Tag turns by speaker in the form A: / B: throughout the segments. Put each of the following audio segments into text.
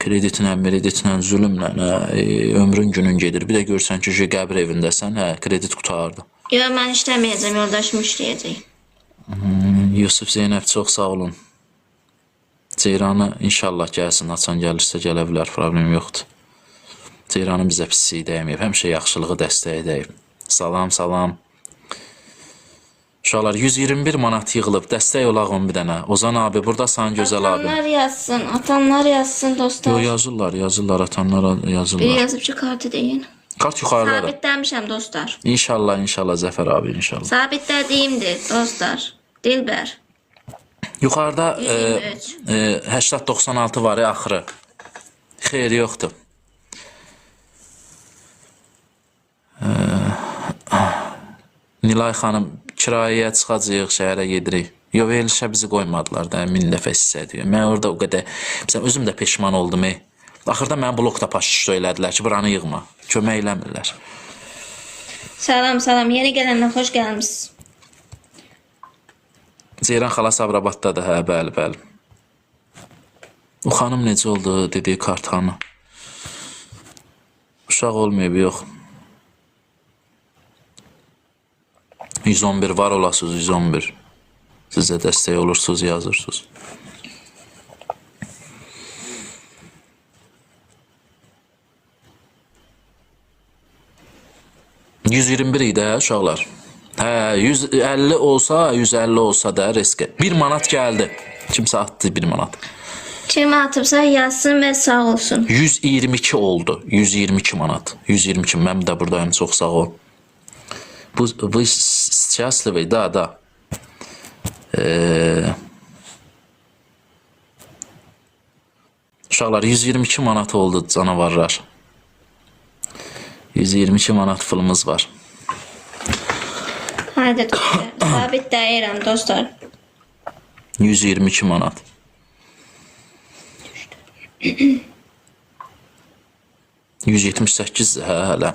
A: Kreditlə, zülümlə, ömrün günün gedir. Bir də görsən ki, qəbir evindəsən, kredit qutardı.
B: Yox, mən işləməyəcəm, yoldaşım işləyəcək.
A: Yusuf Zeynəb, çox sağ olun. Ceyranı inşallah gəlsin, açan gəlirsə gələ bilər, problem yoxdur. Ceyranı bizə pisliyi dəyməyib, həmişə yaxşılığı dəstəyə dəyib. Salam, salam. Uşaqlar 121 manat yığılıb, dəstək olağım bir dənə. Ozan abi, buradasan gözəl abi.
B: Atanlar yazsın dostlar.
A: Yazırlar, atanlar yazırlar.
B: Biri yazıb ki, kartı deyin.
A: Kart yuxarılara.
B: Sabitləmişəm dostlar.
A: İnşallah Zəfər abi, inşallah.
B: Sabitlədiyimdir dostlar. Dilbər.
A: Yuxarıda
B: 123.
A: 80-96 var ya axırı. Xeyr, yoxdur. Nilay xanım, kirayəyə çıxacaq, şəhərə gedirik. Yox, verilişə bizi qoymadılar da, 1000 dəfə istədik. Mən orada o qədər, özüm də peşman oldum. Axırda mən blokda paşış söylədilər ki, buranı yığma. Kömək eləmirlər.
B: Salam, yeni gələnlər xoş gəlmişsiniz.
A: Ceyran xala Sabirabaddadır, hə, bəli. O xanım necə oldu, dediyi kartanı. Uşaq olmayıb, yox. 111 var olasınız, 111. Sizə dəstək olursunuz, yazırsınız. $121 idi, uşaqlar. Hə, 150 olsa da riskə. 1 manat gəldi. Kimsə atdı 1 manat.
B: Kim atıbsa yazsın və sağ olsun.
A: 122 oldu. 122 manat. 122. Mən də buradayım. Çox sağ ol. Bu счастливый, da. Uşaqlar 122 manat oldu canavarlar. 122 manat pulumuz var.
B: Hadi dostlar. Sabit deyirəm dostlar.
A: 122 manat. $178 hələ.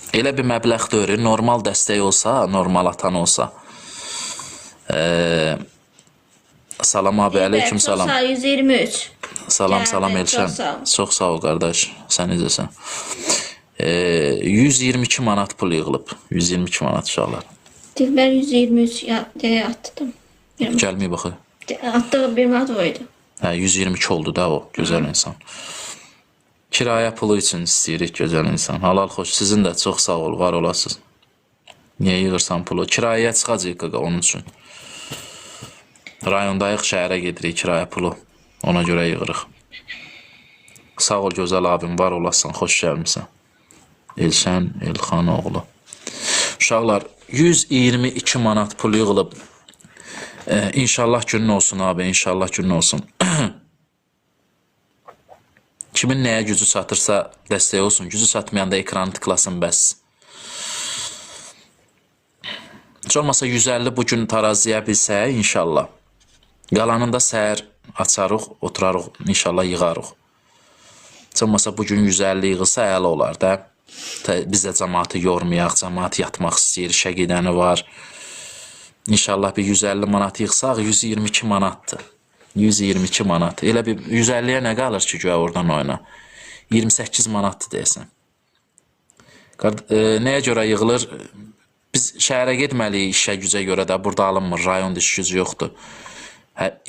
A: Elə bir məbləğ deyir, normal dəstək olsa, normal atan olsa. Salam abi, aleyküm salam.
B: Çox sağ 123.
A: Salam Elşən. Çox sağ ol qardaş, sən necəsən? 122 manat pul yığılıb. 122 manat uşaqlar.
B: Dilbər 123 atdım.
A: Gəlməyib baxı.
B: Atdığı 1 manat o idi.
A: Hə, 122 oldu da o, gözəl insan. Kirayə pulu üçün istəyirik, gözəl insan. Halal xoş, sizin də çox sağ ol, var olasınız. Niyə yığırsan pulu? Kirayəyə çıxacaq qaqa, onun üçün. Rayondayıq, şəhərə gedirik, kirayə pulu. Ona görə yığırıq. Sağ ol, gözəl abim, var olasın, xoş gəlmişsən. Elşən Elxan oğlu. Uşaqlar, 122 manat pul yığılıb. İnşallah günün olsun abi, inşallah günün olsun. Kimin nəyə gücü çatırsa dəstək olsun. Gücü çatmayanda ekranı tıklasın bəs. Heç olmasa 150 bugün taraziyə bilsə, inşallah. Qalanında səhər açarıq, oturarıq, inşallah yığarıq. Heç olmasa bugün 150 yığılsa əla olar da. Biz də cəmaatı yormayaq, cəmaat yatmaq istəyir, işə gedəni var. İnşallah bir 150 manat yığsaq, 122 manatdır. 122 manat. Elə bir 150-yə nə qalır ki, güya oradan oyna? 28 manatdır deyəsən. Nəyə görə yığılır? Biz şəhərə getməliyik işə gücə görə də, burada alınmır, rayonda iş gücü yoxdur.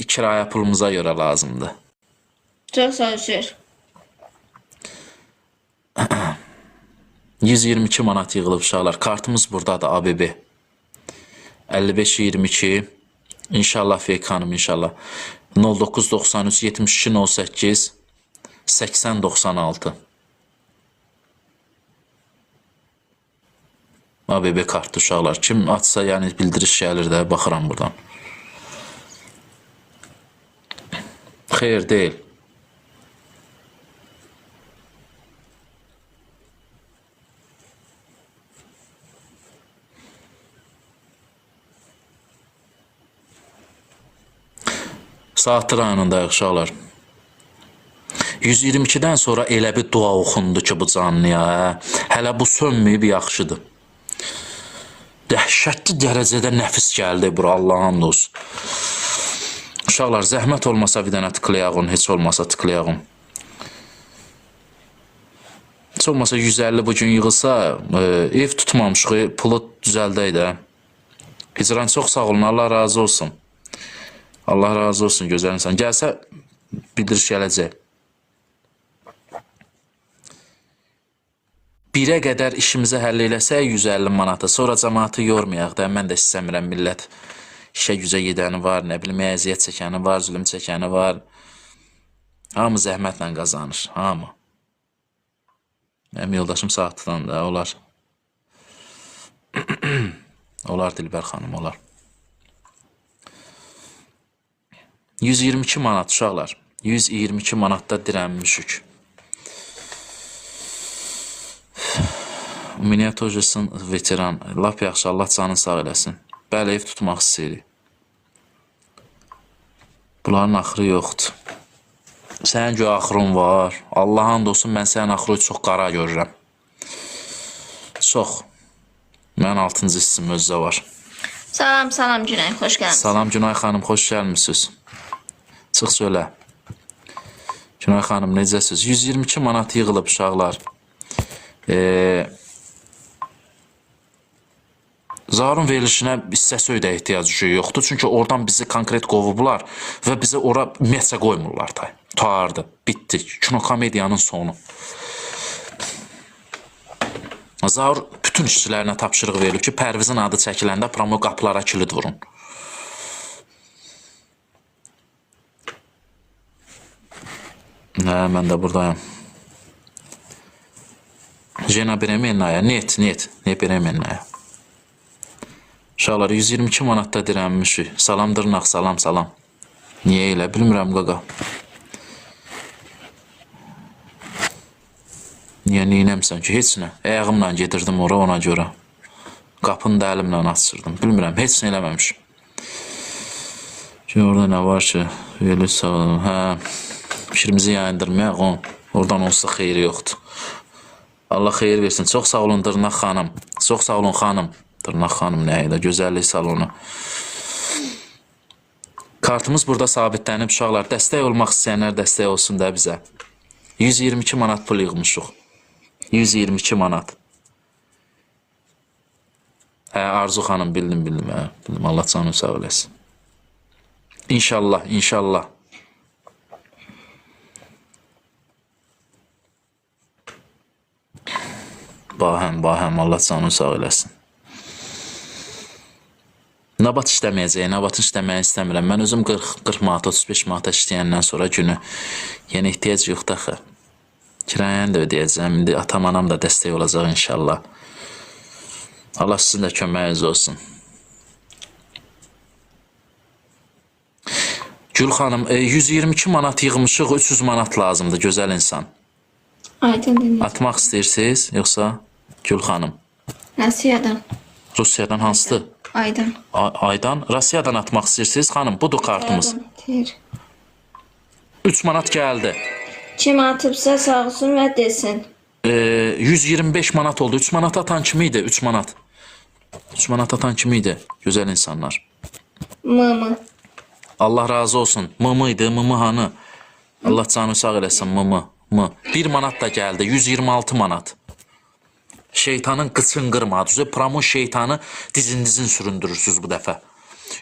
A: Kirayə pulumuza görə lazımdır.
B: Çox sağ ol.
A: 122 manat yığılıb uşaqlar. Kartımız buradadır, ABB. 55-22. İnşallah Feyk hanım, inşallah. 0993 72 08 80 96. ABB kartı uşaqlar. Kim atsa, yəni bildiriş gəlir də, baxıram buradan. Xeyr deyil. Saatlı rayonundayıq uşaqlar. 122-dən sonra elə bir dua oxundu ki bu canlıya. Hələ bu sönməyib, yaxşıdır. Dəhşətli dərəcədə nəfis gəldi bura, Allah'ın olsun. Uşaqlar, zəhmət olmasa bir dənə tıklayağın, heç olmasa tıklayağın. Heç olmasa 150 bu gün yığılsa, ev tutmamışıq, pulu düzəldək də. Hicran çox sağ olun, Allah razı olsun. Allah razı olsun, gözəl insan. Gəlsə, bildiriş gələcək. 1-ə qədər işimizi həll eləsək 150 manata, sonra cəmaatı yormayaq da. Mən də istəmirəm, millət işə gücə gedəni var, nə bilim, əziyyət çəkəni var, zülüm çəkəni var. Hamı zəhmətlə qazanır, hamı. Mənim yoldaşım saatlıdan da, olar. Olar Dilbər xanım, olar. 122 manat uşaqlar. 122 manatda dirənmişik. Miniaturcusun veteran. Lap yaxşı, Allah canını sağ eləsin. Bəli, ev tutmaq istəyirik. Bunların axırı yoxdur. Sənin göy axırın var. Allah'ın olsun, mən sənin axırı çox qara görürəm. Çox. Mən 6-cı hissim özdə var.
B: Salam, salam Günay, xoş gəlmisiniz.
A: Salam Günay xanım, xoş gəlmişsiniz. Çıx söylə. Günay xanım, necəsiniz? 122 manat yığılıb uşaqlar. Zarun verilişinə hissəsi ödə ehtiyacı yoxdur. Çünki oradan bizi konkret qovublar və bizi ora ümumiyyətcə qoymurlar da. Tutardı, bitdi. Kinokomediyanın sonu. Zarun bütün işçilərinə tapşırıq verilib ki, Pərvizin adı çəkiləndə promo qapılara kilid vurun. Mən də buradayım. Jena Bremenaya, net, ne Bremenaya. Uşaqlar 122 manatda dirənmişik. Salam dırnaq, salam. Niyə elə bilmirəm qaqa. Niyə neynəmsən ki, heç nə. Ayağımla gedirdim ora, ona görə. Qapını da əlimlə açırdım. Bilmirəm, heç nə eləməmişim. Ki, orada nə var ki? Öyle sağ olun. Hə, fikrimizi yayındırmayaq, oradan olsa xeyri yoxdur. Allah xeyir versin. Çox sağ olun dırnaq xanım. Çox sağ olun xanım. Dırnaq xanım nə ilə, gözəllik salonu. Kartımız burada sabitlənib uşaqlar. Dəstək olmaq istəyənlər dəstək olsun da bizə. 122 manat pul yığmışıq. 122 manat. Arzu xanım, bildim. Bildim. Allah canını sağ eləsin. İnşallah. Bahəm, Allah canını sağ eləsin. Nabat işləməyəcək, nabatın işləməyi istəmirəm. Mən özüm 40 manat, 35 manat işləyəndən sonra günü. Yəni, ehtiyac yoxdur axı. Kirayəni də ödəyəcəm. İndi atam, anam da dəstək olacaq inşallah. Allah sizin də köməyiniz olsun. Gül xanım, 122 manat yığmışıq, 300 manat lazımdır, gözəl insan.
B: Aydın dinləyin.
A: Atmaq istəyirsiniz, yoxsa Gül xanım? Rusiyadan hansıdır? Aydan. Rusiyadan atmaq istəyirsiniz, xanım, budur kartımız. 3 manat gəldi.
B: Kim atıbsa sağ olsun və desin.
A: 125 manat oldu. 3 manat atan kimi idi? 3 manat. 3 manat atan kimi idi? Gözəl insanlar.
B: Mımı.
A: Allah razı olsun. Mımı idi, mımı hanı? Allah canı sağ eləsin, mımı. 1 manat da gəldi. 126 manat. Şeytanın qıçın qırmadı. Promo şeytanı dizin süründürürsünüz bu dəfə.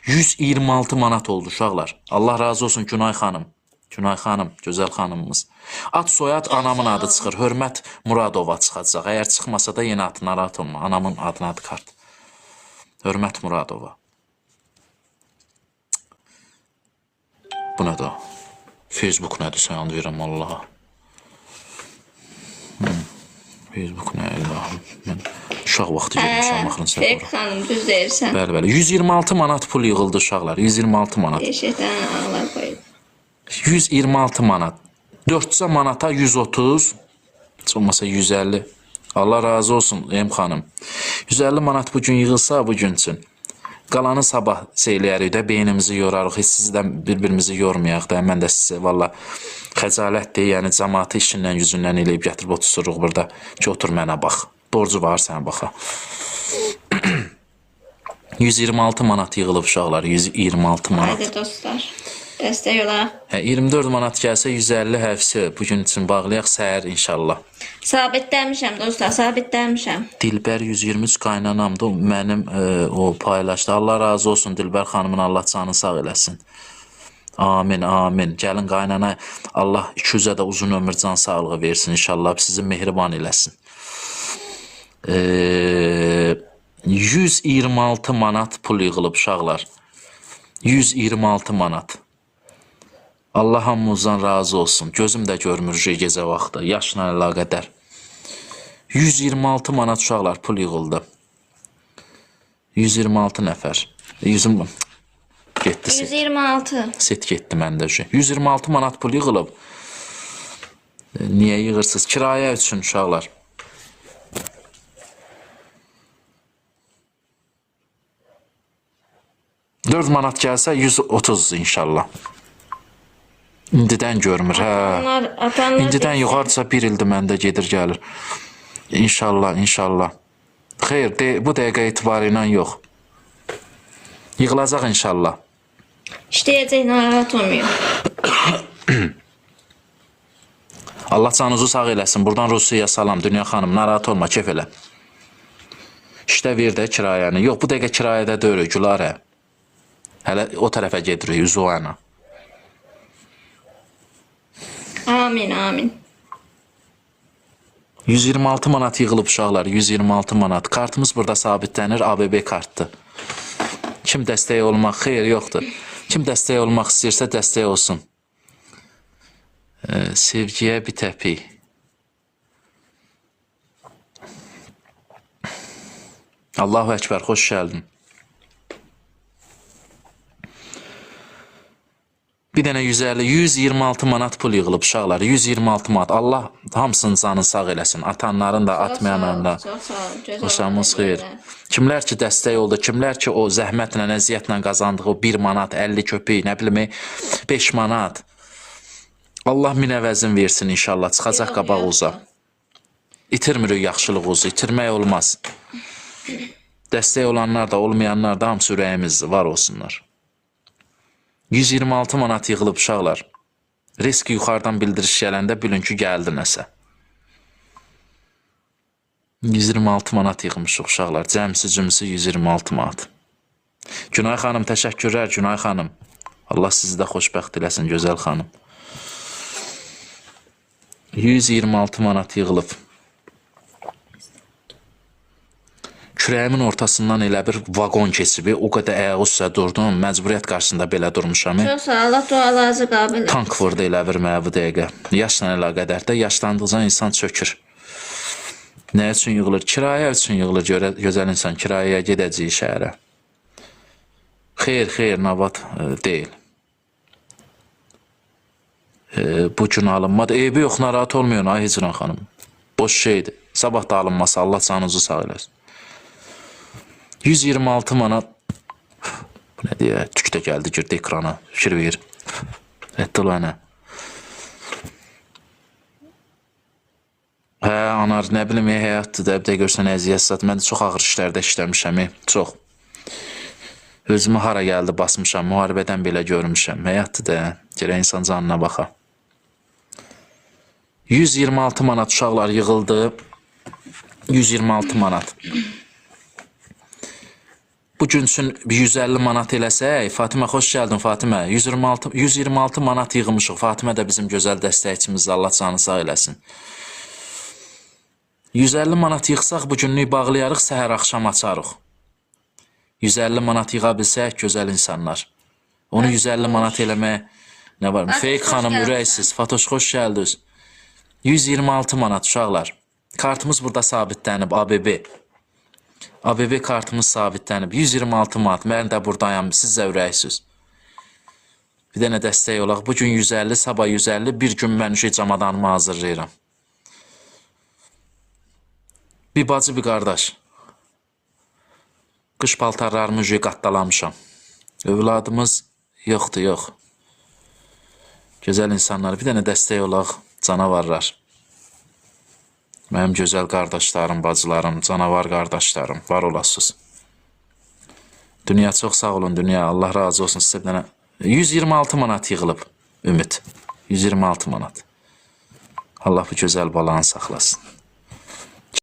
A: 126 manat oldu uşaqlar. Allah razı olsun Günay xanım. Günay xanım, gözəl xanımımız. Ad soyad anamın adı çıxır. Hörmət Muradova çıxacaq. Əgər çıxmasa da yenə adı narahat olma. Anamın adına adı kart. Hörmət Muradova. Bu nədir o? Facebook nədir? Sən and verirəm Allaha. Facebook nə ilahım. Mən uşaq vaxtı görmüşəm, axırın səhv
B: Pek xanım, düz deyirsən.
A: Bəli. 126 manat pul yığıldı uşaqlar. 126 manat.
B: Eşitən ağlar qoydu.
A: 126 manat. 400 manata 130. Heç olmasa 150. Allah razı olsun Em xanım. 150 manat bugün yığılsa bugün üçün. Qalanı sabah seyləyərik də, beynimizi yorarıq. Heç sizdən bir-birimizi yormayaq da. Mən də sizə valla xəcalətdir. Yəni cəmaatı işindən, yüzündən eləyib gətirib otursuruq burada. Ki, otur mənə bax. Borcu var sənə baxa. 126 manat yığılıb uşaqlar. 126 manat.
B: Haydi dostlar. Dəstək olaq.
A: 24 manat gəlsə 150 həvsi bugün üçün bağlayaq səhər inşallah.
B: Sabitləmişəm dostlar, sabitləmişəm.
A: Dilbər 123 qaynanamdı. O mənim o paylaşdı. Allah razı olsun Dilbər xanımın, Allah canı sağ eləsin. Amin, amin. Gəlin qaynana, Allah 200-ə də uzun ömür, can sağlığı versin inşallah. Sizi mehriban eləsin. 126 manat pul yığılıb uşaqlar. 126 manat. Allah hamımızdan razı olsun. Gözüm də görmür gecə vaxtı. Yaşla əlaqədar. 126 manat uşaqlar pul yığıldı. 126 nəfər. 120 getdi set.
B: 126.
A: Set getdi məndə. 126 manat pul yığılıb. Niyə yığırsınız? Kirayə üçün uşaqlar. $4 manat gəlsə 130 inşallah. İndidən görmür, hə.
B: Atanlar
A: İndidən yuxarıdasa bir ildir məndə gedir gəlir. İnşallah, inşallah. Xeyr, bu dəqiqə etibarı ilə yox. Yığılacaq inşallah.
B: İşləyəcək, narahat olmuyor.
A: Allah canınızı sağ eləsin. Buradan Rusiyaya salam. Dünya xanım, narahat olma, kef elə. İşdə ver də kirayəni. Yox, bu dəqiqə kirayədə deyirik, Gülarə. Hələ o tərəfə gedirik, Üzuvana.
B: Amin, amin.
A: 126 manat yığılıb uşaqlar, 126 manat. Kartımız burada sabitlənir, ABB kartdır. Kim dəstək olmaq, xeyr yoxdur. Kim dəstək olmaq istəyirsə dəstək olsun. Sevgiyə bir təpik. Allahu Əkbər, xoş gəldin. Bir dənə 150, 126 manat pul yığılıb uşaqlar, 126 manat. Allah hamısının canını sağ eləsin. Atanların da, atmayanların da.
B: Çox sağ olun.
A: Xoşamız xeyir. Kimlər ki dəstək oldu, kimlər ki o zəhmətlə, əziyyətlə qazandığı o 1 manat, 50 köpük, nə bilim 5 manat. Allah min əvəzin versin inşallah, çıxacaq qabağınıza. İtirmirik yaxşılığınızı, itirmək olmaz. Dəstək olanlar da, olmayanlar da hamısı ürəyimiz var olsunlar. 126 manat yığılıb uşaqlar. Risk yuxarıdan bildiriş gələndə bilin ki, gəldi nəsə. 126 manat yığmışıq uşaqlar. Cəmsi cümsi 126 manat. Günay xanım, təşəkkürlər Günay xanım. Allah sizi də xoşbəxt eləsin, gözəl xanım. 126 manat yığılıb. Kürəyimin ortasından elə bir vagon keçib, o qədər ayağı üstə durdum, məcburiyyət qarşısında belə durmuşam.
B: Çox sağ ol, Allah dualarınızı qəbul etsin.
A: Tank vurdu elə bir mənə bu dəqiqə. Yaşla əlaqədar da, yaşlandıqca insan çökür. Nə üçün yığılır? Kirayə üçün yığılır, gözəl insan. Kirayəyə gedəcəyik şəhərə. Xeyr, xeyr, nabat deyil. Bu gün alınmadı. Eybi yox, narahat olmuyor, ay Hicran xanım. Boş şeydir. Sabah da alınmasa, Allah canınızı sağ eləsin. 126 manat. Bu nə deyə? Tük də gəldi, girdi ekrana. Fikir verir. Etdilə. Hə, anar, nə bilim, həyatdır da, bir də görsən əziyyət zat. Mən də çox ağır işlərdə işləmişəm, çox. Özümü hara gəldi basmışam, müharibədən belə görmüşəm. Həyatdır da, gərək insan canına baxa. 126 manat uşaqlar yığıldı. 126 manat. Bugün üçün 150 manat eləsək, Fatimə xoş gəldin Fatimə. 126 manat yığmışıq. Fatimə də bizim gözəl dəstəkçimizdir. Allah canı sağ eləsin. 150 manat yığsaq bugünlük bağlayarıq, səhər axşam açarıq. 150 manat yığa bilsək, gözəl insanlar. Onu 150 manat eləməyə nə var? Feyk xanım, ürəksiz. Fatoş xoş gəldiniz. 126 manat uşaqlar. Kartımız burada sabitlənib, ABB. ABB kartımız sabitlənib. 126 manat. Mən də buradayam. Siz də ürəksiz. Bir dənə dəstək olaq. Bugün 150, sabah 150. Bir gün mən camadanımı hazırlayıram. Bir bacı, bir qardaş. Qış paltarlarımı qatdalamışam. Övladımız yoxdur, yox. Gözəl insanlar. Bir dənə dəstək olaq. Canavarlar. Mənim gözəl qardaşlarım, bacılarım, canavar qardaşlarım, var olasınız. Dünya çox sağ olun, dünya. Allah razı olsun. Sizə bir dənə 126 manat yığılıb Ümid. 126 manat. Allah bu gözəl balanı saxlasın.